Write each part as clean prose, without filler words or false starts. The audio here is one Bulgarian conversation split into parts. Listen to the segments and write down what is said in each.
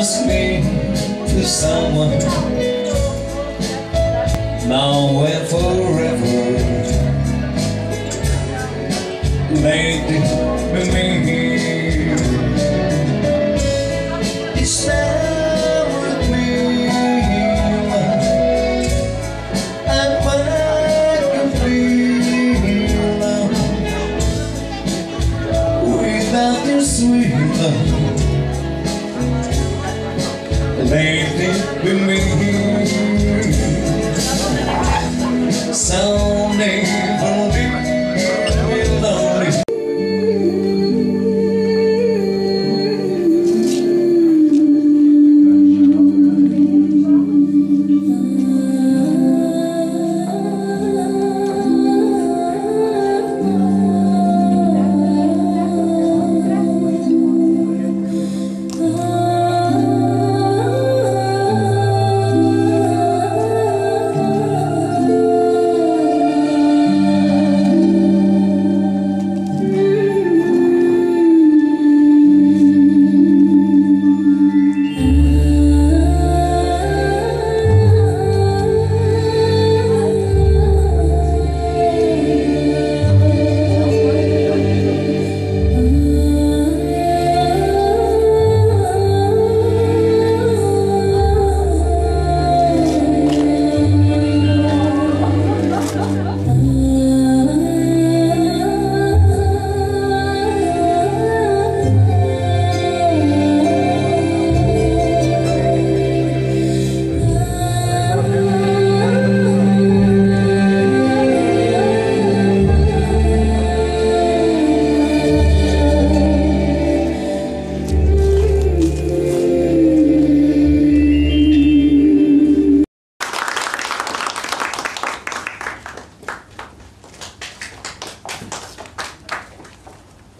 lost me to someone now and forever. Lately with me, it's now with me. And when I can feel love without your sweet love, lately with me, someday I'll be lonely.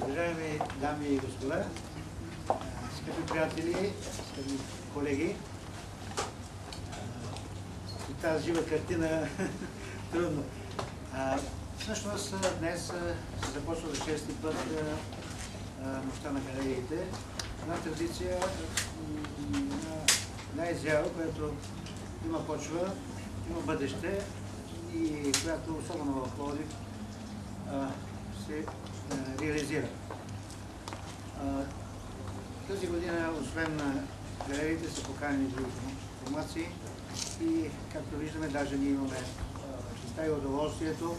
Уважаеми дами и господа, скъпи приятели, скъпи колеги, и тази жива картина трудно. Всъщност днес се започва за шести път Нощта на галериите. Една традиция, една изява, която има почва, има бъдеще и която особено в Пловдив се реализира. Тази година, освен на галериите, са поканени други формации и, както виждаме, даже ние имаме честа и удоволствието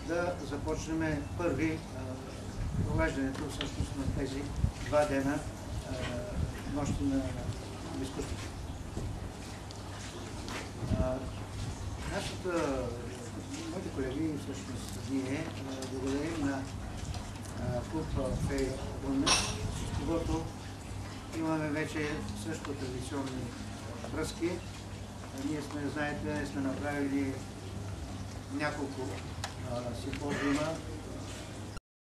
да започнем първи провеждането всъщност на тези 2 дена Нощи на изкуството. Моите колеги, всъщност ние, благодарим на клуб Фей Лунес, с когото имаме вече също традиционни връзки. Ние сме, знаете, сме направили няколко симпозиума